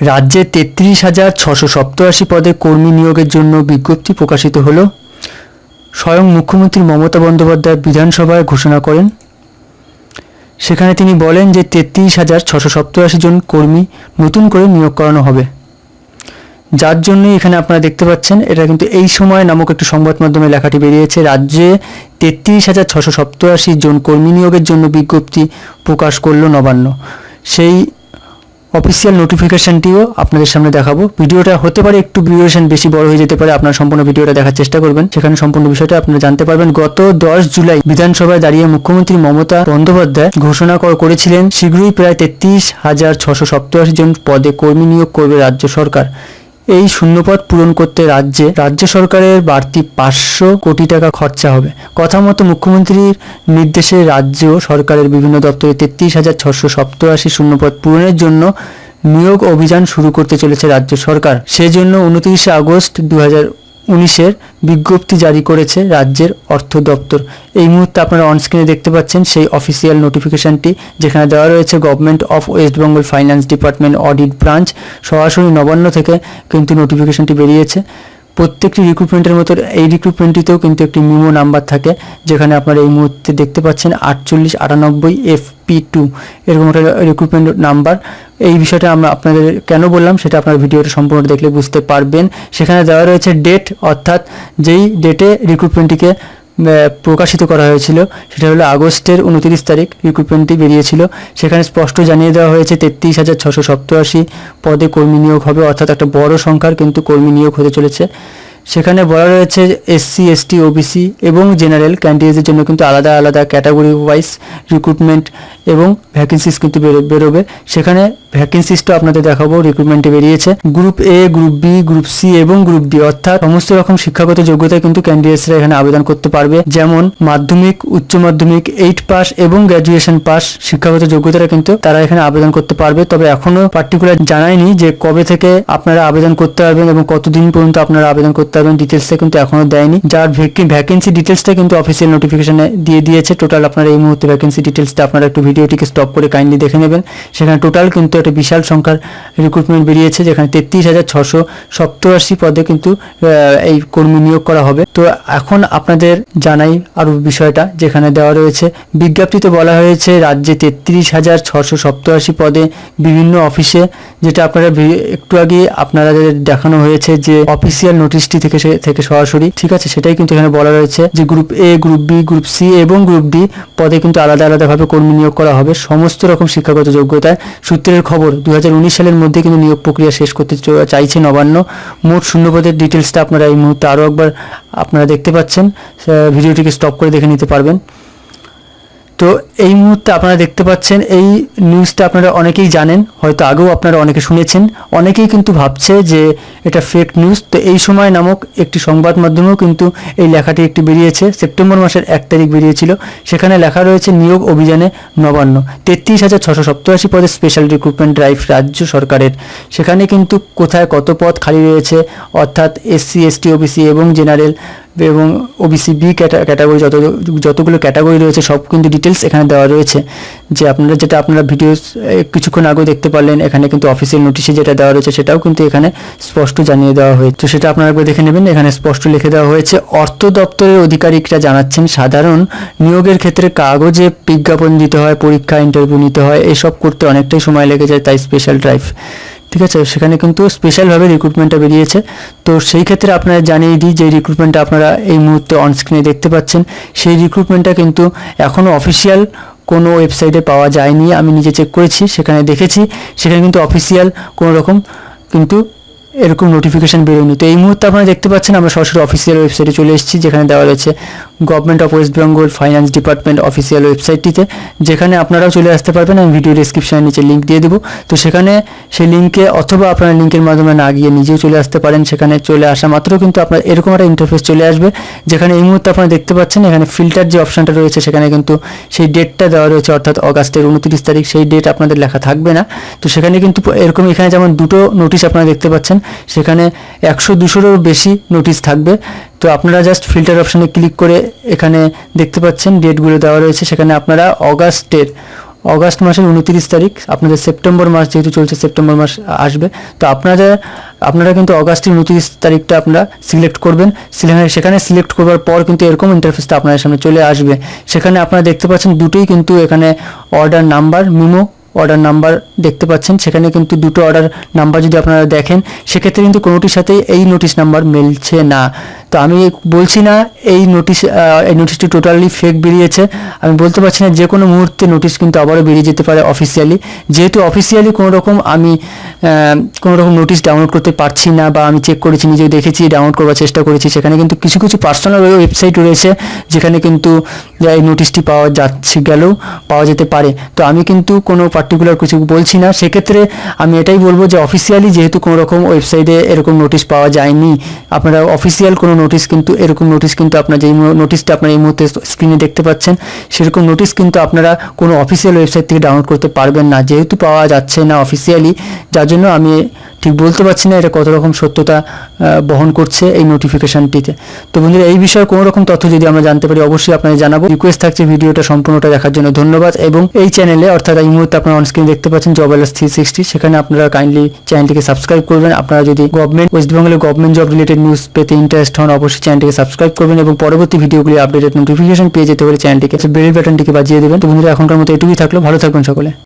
রাজ্যে 33,687 পদে কর্মী নিয়োগের জন্য বিজ্ঞপ্তি প্রকাশিত হলো। স্বয়ং মুখ্যমন্ত্রী মমতা বন্দ্যোপাধ্যায় বিধানসভায় ঘোষণা করেন। সেখানে তিনি বলেন যে 33,687 জন কর্মী নতুন করে নিয়োগ করানো হবে, যার জন্যই এখানে আপনারা দেখতে পাচ্ছেন এটা কিন্তু এই সময় নামক একটি সংবাদ মাধ্যমে লেখাটি বেরিয়েছে। রাজ্যে 33,687 জন কর্মী নিয়োগের জন্য বিজ্ঞপ্তি প্রকাশ করলো নবান্ন। সেই অফিসিয়াল নোটিফিকেশনটিও আপনাদের সামনে দেখাবো। ভিডিওটা হতে পারে একটু ডিউরেশন বেশি বড় হয়ে যেতে পারে, আপনারা সম্পূর্ণ ভিডিওটা দেখার চেষ্টা করবেন, সেখানে সম্পূর্ণ বিষয়টা আপনারা জানতে পারবেন। গত 10 জুলাই বিধানসভায় দাঁড়িয়ে মুখ্যমন্ত্রী মমতা বন্দ্যোপাধ্যায় ঘোষণা করেছিলেন শীঘ্রই প্রায় 33,687 জন পদে কর্মী নিয়োগ করবে রাজ্য সরকার। এই শূন্যপদ পূরণ করতে রাজ্য সরকারের বাড়তি 500 কোটি টাকা খরচা হবে। কথা মতো মুখ্যমন্ত্রীর নির্দেশে রাজ্য সরকারের বিভিন্ন দপ্তরে 33,687 শূন্যপদ পূরণের জন্য নিয়োগ অভিযান শুরু করতে চলেছে রাজ্য সরকার। সেজন্য 29 আগস্ট 2019 বিজ্ঞপ্তি জারি করেছে রাজ্যের অর্থ দপ্তর। এই মুহূর্তে আপনারা অনস্ক্রিনে দেখতে পাচ্ছেন সেই অফিসিয়াল নোটিফিকেশনটি, যেখানে দেওয়া রয়েছে government of West Bengal finance department audit branch. সরাসরি নবান্ন থেকে কিন্তু নোটিফিকেশনটি বেরিয়েছে। প্রত্যেকটি রিক্রুটমেন্টের মতো এই রিক্রুটমেন্টটিতেও কিন্তু একটি মিমো নাম্বার থাকে, যেখানে আপনারা এই মুহূর্তে দেখতে পাচ্ছেন 4898 FP2 এরকম একটা রিক্রুটমেন্ট নাম্বার। এই বিষয়টা আমরা আপনাদের কেন বললাম সেটা আপনার ভিডিওটা সম্পূর্ণ দেখলে বুঝতে পারবেন। সেখানে দেওয়া রয়েছে ডেট, অর্থাৎ যেই ডেটে রিক্রুটমেন্টটিকে প্রকাশিত করা হয়েছিল সেটা হলো আগস্টের 29 তারিখ রিক্রুটমেন্টটি বেরিয়েছিল। সেখানে স্পষ্ট জানিয়ে দেওয়া হয়েছে 33,687 পদে কর্মী নিয়োগ হবে, অর্থাৎ একটা বড় সংখ্যার কিন্তু কর্মী নিয়োগ হতে চলেছে। সেখানে বলা রয়েছে SC ST OBC এবং জেনারেল ক্যান্ডিডেটদের জন্য কিন্তু আলাদা আলাদা ক্যাটাগরি ওয়াইজ রিক্রুটমেন্ট এবং ভ্যাকেন্সিস কিন্তু বেরোবে। সেখানে ভ্যাকেন্সিসটা আপনাদের দেখাবো। রিক্রুটমেন্টে বেরিয়েছে group A, group B, group C এবং গ্রুপ D, অর্থাৎ সমস্ত রকম শিক্ষাগত যোগ্যতায় কিন্তু ক্যান্ডিডেটসরা এখানে আবেদন করতে পারবে। যেমন মাধ্যমিক, উচ্চ মাধ্যমিক, 8 পাস এবং গ্র্যাজুয়েশন পাস শিক্ষাগত যোগ্যতারা কিন্তু তারা এখানে আবেদন করতে পারবে। তবে এখনো পার্টিকুলার জানায়নি যে কবে থেকে আপনারা আবেদন করতে পারবেন এবং কতদিন পর্যন্ত আপনারা আবেদন করতে পারবেন, ডিটেলসটা কিন্তু এখনো দেয়নি। যার ভ্যাকেন্সি ডিটেলসটা কিন্তু অফিসিয়াল নোটিফিকেশনে দিয়ে দিয়েছে। টোটাল আপনারা এই মুহূর্তে ভ্যাকেন্সি ডিটেলসটা আপনারা একটু ভিডিওটিকে স্টপ করে কাইন্ডলি দেখে নেবেন। সেখানে টোটাল কিন্তু একটা বিশাল সংখ্যার রিক্রুটমেন্ট বেরিয়েছে, যেখানে 33,687 পদে কিন্তু এই কর্মী নিয়োগ করা হবে। তো এখন আপনাদের জানাই আরো বিষয়টা, যেখানে দেওয়া রয়েছে বিজ্ঞপ্তিতে বলা হয়েছে রাজ্যে 33,687 পদে বিভিন্ন অফিসে, যেটা আপনারা একটু আগে আপনাদের দেখানো হয়েছে যে অফিসিয়াল নোটিশটি থেকে সরাসরি, ঠিক আছে, সেটাই কিন্তু এখানে বলা রয়েছে যে group A, group B, group C এবং গ্রুপ D পদে কিন্তু আলাদা আলাদাভাবে কর্মী নিয়োগ করা হবে সমস্ত রকম শিক্ষাগত যোগ্যতায়। সূত্রের খবর 2019 সালের মধ্যে কিন্তু নিয়োগ প্রক্রিয়া শেষ করতে চাইছে নবান্ন। মোট শূন্যপদের ডিটেলসটা আপনারা এই মুহূর্তে আরও একবার আপনারা দেখতে পাচ্ছেন, ভিডিওটিকে স্টপ করে দেখে নিতে পারবেন। তো এই মুহূর্তে আপনারা দেখতে পাচ্ছেন এই নিউজটা আপনারা অনেকেই জানেন, হয়তো আগেও আপনারা অনেকে শুনেছেন, অনেকেই কিন্তু ভাবছে যে এটা ফেক নিউজ। তো এই সময় নামক একটি সংবাদ মাধ্যমেও কিন্তু এই লেখাটি একটি বেরিয়েছে, সেপ্টেম্বর মাসের 1 তারিখ বেরিয়েছিল। সেখানে লেখা রয়েছে নিয়োগ অভিযানে নবান্ন, 33,687 পদে স্পেশাল রিক্রুটমেন্ট ড্রাইভ রাজ্য সরকারের। সেখানে কিন্তু কোথায় কত পদ খালি রয়েছে, অর্থাৎ SC ST OBC এবং জেনারেল এবং OBC B ক্যাটাগরি যতগুলো ক্যাটাগরি রয়েছে সব কিন্তু ডিটেলস এখানে দেওয়া রয়েছে। যে আপনারা ভিডিও কিছুক্ষণ আগেও দেখতে পারলেন, এখানে কিন্তু অফিসিয়াল নোটিশে যেটা দেওয়া রয়েছে সেটাও কিন্তু এখানে স্পষ্ট জানিয়ে দেওয়া হয়েছে। তো সেটা আপনারা একবার দেখে নেবেন, এখানে স্পষ্ট লিখে দেওয়া হয়েছে। অর্থ দপ্তরের আধিকারিকরা জানাচ্ছেন সাধারণ নিয়োগের ক্ষেত্রে কাগজে বিজ্ঞাপন দিতে হয়, পরীক্ষা ইন্টারভিউ নিতে হয়, এসব করতে অনেকটাই সময় লেগে যায়, তাই স্পেশাল ড্রাইভ, ঠিক আছে। সেখানে কিন্তু স্পেশালভাবে রিক্রুটমেন্টটা বেরিয়েছে। তো সেই ক্ষেত্রে আপনারা জানিয়ে দিই যে রিক্রুটমেন্টটা আপনারা এই মুহূর্তে অনস্ক্রিনে দেখতে পাচ্ছেন, সেই রিক্রুটমেন্টটা কিন্তু এখনও অফিসিয়াল কোনো ওয়েবসাইটে পাওয়া যায়নি। আমি নিজে চেক করেছি, সেখানে দেখেছি, সেখানে কিন্তু অফিসিয়াল কোনো রকম কিন্তু এরকম নোটিফিকেশন বেরোয়নি। তো এই মুহূর্তে আপনারা দেখতে পাচ্ছেন আমরা সরাসরি অফিসিয়াল ওয়েবসাইটে চলে এসেছি, যেখানে দেওয়া রয়েছে government of West Bengal finance department official ওয়েবসাইটটিতে, যেখানে আপনারাও চলে আসতে পারবেন। আমি ভিডিও ডেসক্রিপশনের নিচে লিঙ্ক দিয়ে দেবো। তো সেখানে সেই লিঙ্কে অথবা আপনারা লিঙ্কের মাধ্যমে না গিয়ে নিজেও চলে আসতে পারেন। সেখানে চলে আসা মাত্র কিন্তু আপনার এরকম একটা ইন্টারফেস চলে আসবে, যেখানে এই মুহূর্তে আপনারা দেখতে পাচ্ছেন এখানে ফিল্টার যে অপশানটা রয়েছে সেখানে কিন্তু সেই ডেটটা দেওয়া রয়েছে, অর্থাৎ অগাস্টের 29 তারিখ। সেই ডেট আপনাদের লেখা থাকবে না। তো সেখানে কিন্তু এরকম এখানে যেমন দুটো নোটিশ আপনারা দেখতে পাচ্ছেন, সেখানে 100-200-এরও বেশি নোটিশ থাকবে। তো আপনারা জাস্ট ফিল্টার অপশানে ক্লিক করে এখানে দেখতে পাচ্ছেন ডেটগুলো দেওয়া রয়েছে। সেখানে আপনারা অগাস্টের অগাস্ট মাসের 29 তারিখ, আপনাদের সেপ্টেম্বর মাস যেহেতু চলছে, সেপ্টেম্বর মাস আসবে, তো আপনারা কিন্তু অগাস্টের 29 তারিখটা আপনারা সিলেক্ট করবেন। সেখানে সিলেক্ট করবার পর কিন্তু এরকম ইন্টারফেসটা আপনাদের সামনে চলে আসবে। সেখানে আপনারা দেখতে পাচ্ছেন দুটোই কিন্তু এখানে order number, memo order number দেখতে পাচ্ছেন। সেখানে কিন্তু দুটো অর্ডার নাম্বার যদি আপনারা দেখেন, সেক্ষেত্রে কিন্তু কোনোটির সাথেই এই নোটিশ নাম্বার মিলছে না। তো আমি বলছি না এই নোটিশটি টোটালি ফেক বেরিয়েছে, আমি বলতে পারছি না, যে কোনো মুহূর্তে নোটিশ কিন্তু আবারও বেরিয়ে যেতে পারে অফিসিয়ালি। যেহেতু অফিসিয়ালি কোনো রকম নোটিশ ডাউনলোড করতে পারছি না, বা আমি চেক করেছি, নিজেও দেখেছি, ডাউনলোড করবার চেষ্টা করেছি, সেখানে কিন্তু কিছু কিছু পার্সোনাল ওয়েবসাইট রয়েছে যেখানে কিন্তু এই নোটিশটি পাওয়া যেতে পারে। তো আমি কিন্তু কোনো পার্টিকুলার কিছু বলছি না, সেক্ষেত্রে আমি এটাই বলবো যে অফিসিয়ালি যেহেতু কোনো রকম ওয়েবসাইটে এরকম নোটিশ পাওয়া যায়নি, আপনারা অফিসিয়াল কোনো নোটিশ কিন্তু এরকম নোটিশ কিন্তু আপনার যেই নোটিশটা আপনারা এই মুহূর্তে স্ক্রিনে দেখতে পাচ্ছেন, সেরকম নোটিশ কিন্তু আপনারা কোনো অফিসিয়াল ওয়েবসাইট থেকে ডাউনলোড করতে পারবেন না, যেহেতু পাওয়া যাচ্ছে না অফিসিয়ালি। যার জন্য আমি ঠিক বলতে পারছি না এটা কত রকম সত্যতা বহন করছে এই নোটিফিকেশনটিতে। তো বন্ধুরা, এই বিষয়ে কোনো রকম তথ্য যদি আমরা জানতে পারি অবশ্যই আপনাদের জানাবো। রিকোয়েস্ট থাকছে ভিডিওটা সম্পূর্ণটা দেখার জন্য ধন্যবাদ। এবং এই চ্যানেলে, অর্থাৎ এই মুহূর্তে আপনারা অনস্ক্রিন দেখতে পাচ্ছেন job_360, সেখানে আপনারা কাইন্ডলি চ্যানেলটিকে সাবস্ক্রাইব করবেন। আপনারা যদি ওয়েস্ট বেঙ্গলের গভর্নমেন্ট জব রিলেটেড নিউজ পেতে ইন্টারেস্ট হন, অবশ্যই চ্যানেলটিকে সাবস্ক্রাইব করবেন এবং পরবর্তী ভিডিওগুলি আপডেটেড নোটিফিকেশন পেয়ে যেতে হলে চ্যানেলটিকে বেল বাটনটিকে বাজিয়ে দেবেন। তো বন্ধুরা, এখনকার মতো এটুকুই থাকলো, ভালো থাকবেন সকলে।